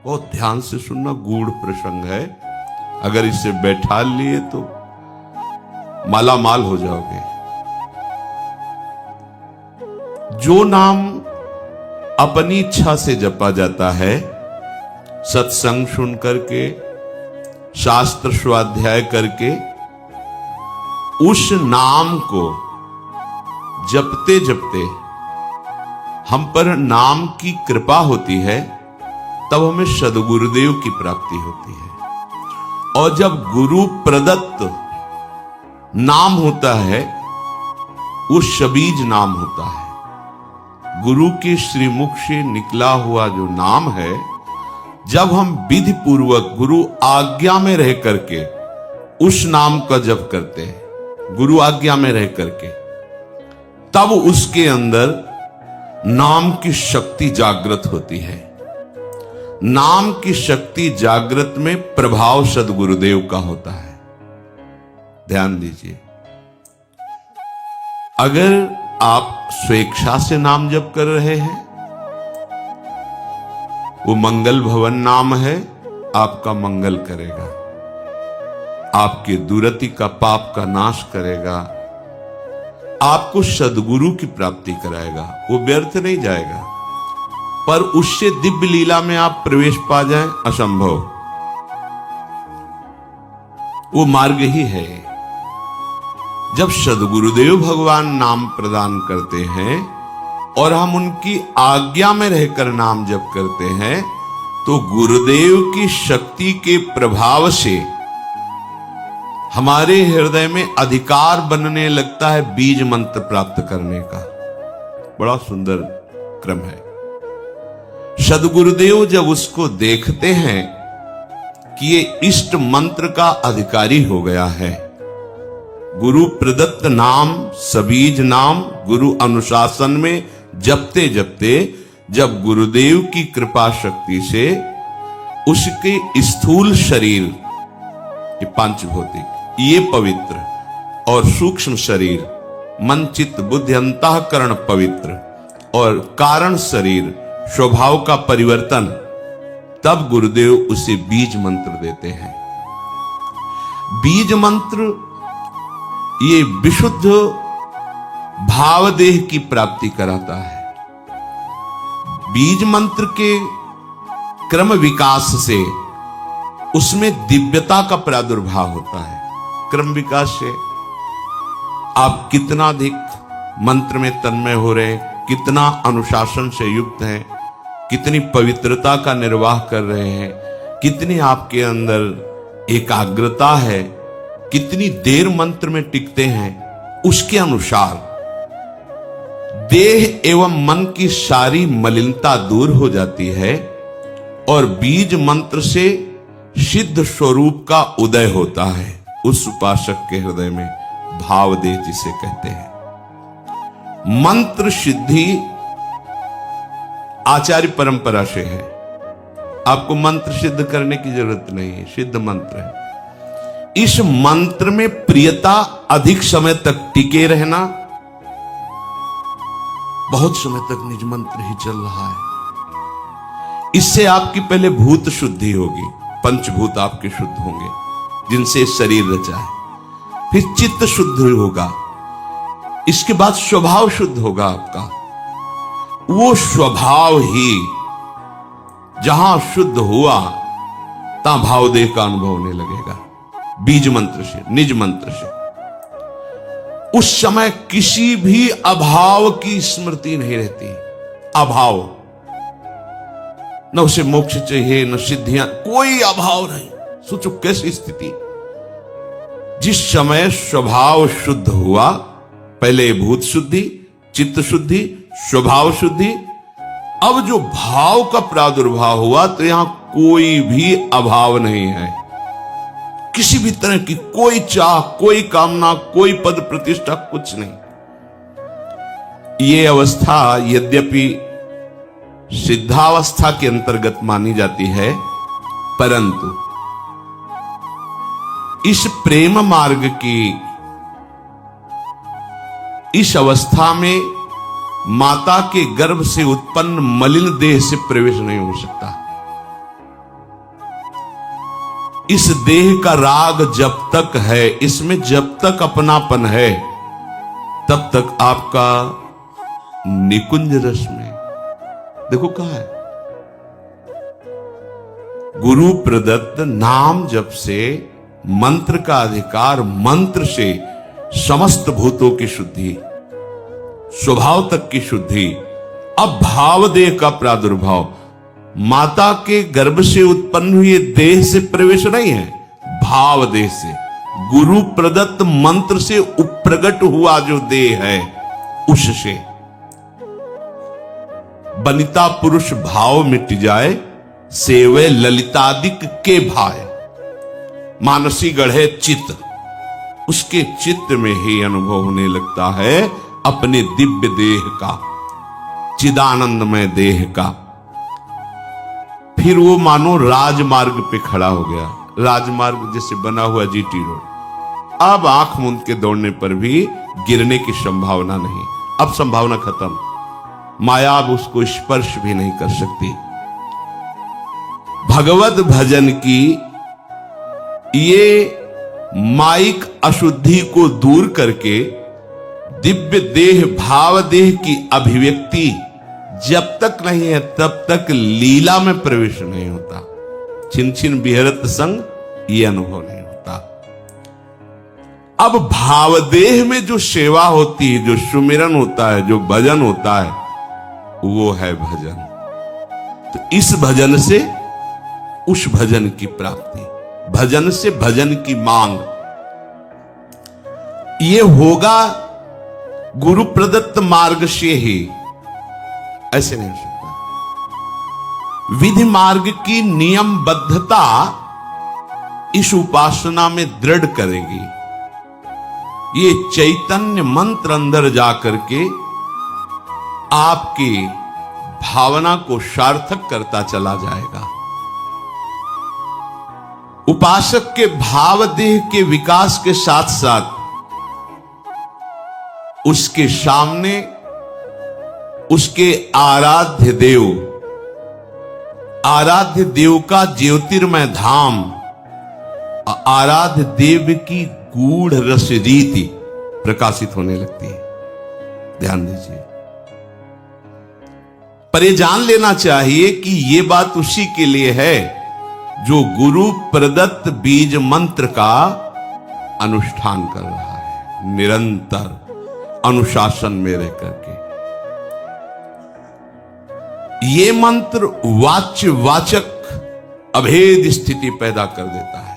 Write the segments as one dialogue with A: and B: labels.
A: बहुत ध्यान से सुनना, गूढ़ प्रसंग है। अगर इसे बैठा लिए तो माला माल हो जाओगे। जो नाम अपनी इच्छा से जपा जाता है, सत्संग सुन करके, शास्त्र स्वाध्याय करके, उस नाम को जपते जपते हम पर नाम की कृपा होती है, तब हमें सद्गुरुदेव की प्राप्ति होती है। और जब गुरु प्रदत्त नाम होता है, वो शबीज नाम होता है। गुरु के श्रीमुख से निकला हुआ जो नाम है, जब हम विधि पूर्वक गुरु आज्ञा में रह करके उस नाम का जप करते हैं, गुरु आज्ञा में रह करके, तब उसके अंदर नाम की शक्ति जागृत होती है। नाम की शक्ति जागृत में प्रभाव सद्गुरुदेव का होता है। ध्यान दीजिए, अगर आप स्वेच्छा से नाम जप कर रहे हैं, वो मंगल भवन नाम है, आपका मंगल करेगा, आपके दुरति का पाप का नाश करेगा, आपको सद्गुरु की प्राप्ति कराएगा, वो व्यर्थ नहीं जाएगा। पर उससे दिव्य लीला में आप प्रवेश पा जाएं, असंभव। वो मार्ग ही है। जब सद्गुरुदेव भगवान नाम प्रदान करते हैं और हम उनकी आज्ञा में रहकर नाम जप करते हैं, तो गुरुदेव की शक्ति के प्रभाव से हमारे हृदय में अधिकार बनने लगता है बीज मंत्र प्राप्त करने का। बड़ा सुंदर क्रम है। सद्गुरुदेव जब उसको देखते हैं कि ये इष्ट मंत्र का अधिकारी हो गया है, गुरु प्रदत्त नाम, सबीज नाम गुरु अनुशासन में जपते जपते, जब गुरुदेव की कृपा शक्ति से उसके स्थूल शरीर, ये पांचभौतिक, ये पवित्र, और सूक्ष्म शरीर, मन चित्त बुद्धि अंतःकरण पवित्र, और कारण शरीर स्वभाव का परिवर्तन, तब गुरुदेव उसे बीज मंत्र देते हैं। बीज मंत्र ये विशुद्ध भावदेह की प्राप्ति कराता है। बीज मंत्र के क्रम विकास से उसमें दिव्यता का प्रादुर्भाव होता है। क्रम विकास से आप कितना अधिक मंत्र में तन्मय हो रहे हैं, कितना अनुशासन से युक्त हैं, कितनी पवित्रता का निर्वाह कर रहे हैं, कितनी आपके अंदर एकाग्रता है, कितनी देर मंत्र में टिकते हैं, उसके अनुसार देह एवं मन की सारी मलिनता दूर हो जाती है और बीज मंत्र से सिद्ध स्वरूप का उदय होता है। उस उपासक के हृदय में भाव देह जिसे कहते हैं। मंत्र सिद्धि आचार्य परंपरा से है। आपको मंत्र सिद्ध करने की जरूरत नहीं है, सिद्ध मंत्र है। इस मंत्र में प्रियता, अधिक समय तक टिके रहना, बहुत समय तक निज मंत्र ही चल रहा है, इससे आपकी पहले भूत शुद्धि होगी, पंचभूत आपके शुद्ध होंगे जिनसे शरीर रचा है, फिर चित्त शुद्ध होगा, इसके बाद स्वभाव शुद्ध होगा आपका। वो स्वभाव ही जहां शुद्ध हुआ, तहां भावदेह का अनुभव होने लगेगा। बीज मंत्र से, निज मंत्र से उस समय किसी भी अभाव की स्मृति नहीं रहती। अभाव, न उसे मोक्ष चाहिए, न सिद्धियां, कोई अभाव नहीं। सोचो कैसी स्थिति। जिस समय स्वभाव शुद्ध हुआ, पहले भूत शुद्धि, चित्त शुद्धि, स्वभाव शुद्धि, अब जो भाव का प्रादुर्भाव हुआ, तो यहां कोई भी अभाव नहीं है। किसी भी तरह की कोई चाह, कोई कामना, कोई पद प्रतिष्ठा, कुछ नहीं। ये अवस्था यद्यपि सिद्धावस्था के अंतर्गत मानी जाती है, परंतु इस प्रेम मार्ग की इस अवस्था में माता के गर्भ से उत्पन्न मलिन देह से प्रवेश नहीं हो सकता। इस देह का राग जब तक है, इसमें जब तक अपनापन है, तब तक आपका निकुंज रस में, देखो कहा है, गुरु प्रदत्त नाम जप से, मंत्र का अधिकार, मंत्र से समस्त भूतों की शुद्धि, स्वभाव तक की शुद्धि। अब भाव देह का प्रादुर्भाव, माता के गर्भ से उत्पन्न हुए देह से प्रवेश नहीं है, भाव देह से, गुरु प्रदत्त मंत्र से उप्रगट हुआ जो देह है, उससे बनिता पुरुष भाव मिट जाए, सेवे ललितादिक के भाय, मानसी गढ़े चित्त, उसके चित्त में ही अनुभव होने लगता है अपने दिव्य देह का, चिदानंदमय देह का। फिर वो मानो राजमार्ग पे खड़ा हो गया, राजमार्ग जैसे बना हुआ जीटी रोड। अब आंख मूंद के दौड़ने पर भी गिरने की संभावना नहीं, अब संभावना खत्म, माया अब उसको स्पर्श भी नहीं कर सकती। भगवत भजन की ये माइक अशुद्धि को दूर करके दिव्य देह भाव देह की अभिव्यक्ति जब तक नहीं है तब तक लीला में प्रवेश नहीं होता। छिन छिन बिहरत संग ये अनुभव नहीं होता। अब भावदेह में जो सेवा होती है, जो सुमिरन होता है, जो भजन होता है, वो है भजन। तो इस भजन से उस भजन की प्राप्ति, भजन से भजन की मांग, ये होगा गुरु प्रदत्त मार्ग से ही, ऐसे नहीं हो सकता। विधि मार्ग की नियमबद्धता इस उपासना में दृढ़ करेगी। ये चैतन्य मंत्र अंदर जाकर के आपकी भावना को सार्थक करता चला जाएगा। उपासक के भाव देह के विकास के साथ साथ उसके सामने उसके आराध्य देव का ज्योतिर्मय धाम, आराध्य देव की गूढ़ रस रीति प्रकाशित होने लगती है। ध्यान दीजिए, पर ये जान लेना चाहिए कि ये बात उसी के लिए है जो गुरु प्रदत्त बीज मंत्र का अनुष्ठान कर रहा है, निरंतर अनुशासन में रह करके। ये मंत्र वाच्य वाचक अभेद स्थिति पैदा कर देता है,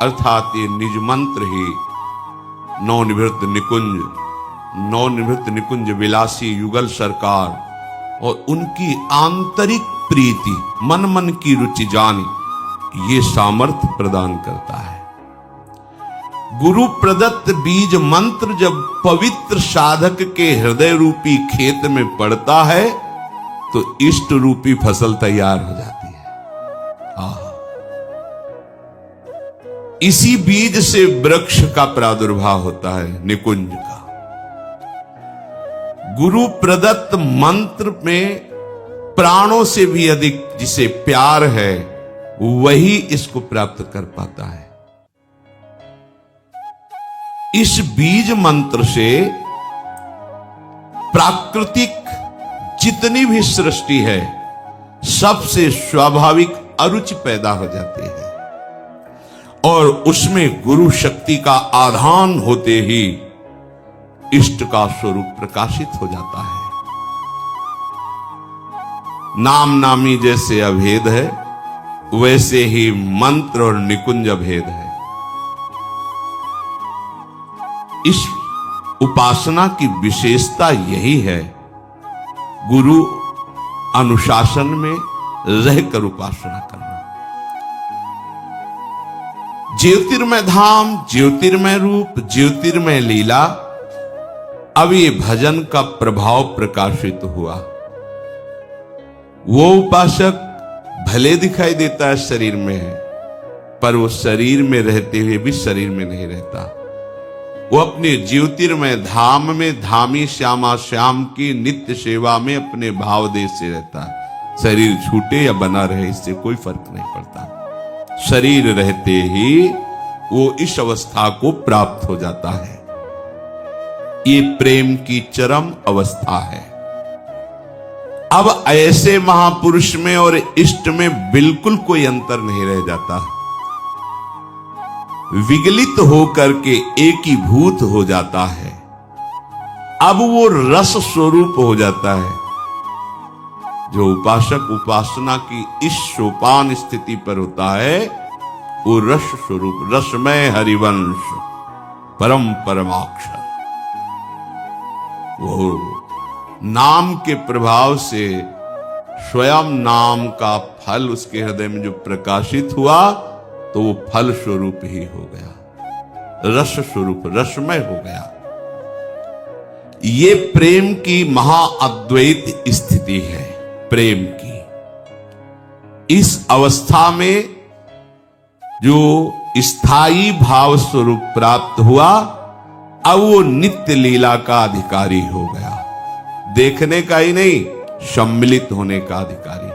A: अर्थात ये निज मंत्र ही नवनिवृत्त निकुंज विलासी युगल सरकार और उनकी आंतरिक प्रीति, मन मन की रुचि जानी, ये सामर्थ्य प्रदान करता है। गुरु प्रदत्त बीज मंत्र जब पवित्र साधक के हृदय रूपी खेत में पड़ता है तो इष्ट रूपी फसल तैयार हो जाती है। इसी बीज से वृक्ष का प्रादुर्भाव होता है, निकुंज का। गुरु प्रदत्त मंत्र में प्राणों से भी अधिक जिसे प्यार है वही इसको प्राप्त कर पाता है। इस बीज मंत्र से प्राकृतिक जितनी भी सृष्टि है सबसे स्वाभाविक अरुचि पैदा हो जाती है और उसमें गुरु शक्ति का आधान होते ही इष्ट का स्वरूप प्रकाशित हो जाता है। नाम नामी जैसे अभेद है वैसे ही मंत्र और निकुंज अभेद है। इस उपासना की विशेषता यही है, गुरु अनुशासन में रहकर उपासना करना। ज्योतिर्मय धाम, ज्योतिर्मय रूप, ज्योतिर्मय लीला, अब ये भजन का प्रभाव प्रकाशित हुआ। वो उपासक भले दिखाई देता है शरीर में है, पर वो शरीर में रहते हुए भी शरीर में नहीं रहता। वो अपने ज्योतिर्मय धाम में धामी श्यामा श्याम की नित्य सेवा में अपने भाव देश से रहता है। शरीर छूटे या बना रहे इससे कोई फर्क नहीं पड़ता। शरीर रहते ही वो इस अवस्था को प्राप्त हो जाता है। ये प्रेम की चरम अवस्था है। अब ऐसे महापुरुष में और इष्ट में बिल्कुल कोई अंतर नहीं रह जाता। विगलित होकर के एकीभूत हो जाता है। अब वो रस स्वरूप हो जाता है। जो उपासक उपासना की इस सोपान स्थिति पर होता है वो रस स्वरूप, रसमय हरिवंश, परम परमाक्षर, वो नाम के प्रभाव से स्वयं नाम का फल उसके हृदय में जो प्रकाशित हुआ तो वो फल स्वरूप ही हो गया, रस स्वरूप, रसमय हो गया। ये प्रेम की महाअद्वैत स्थिति है। प्रेम की इस अवस्था में जो स्थायी भाव स्वरूप प्राप्त हुआ, अब वो नित्य लीला का अधिकारी हो गया। देखने का ही नहीं, सम्मिलित होने का अधिकारी।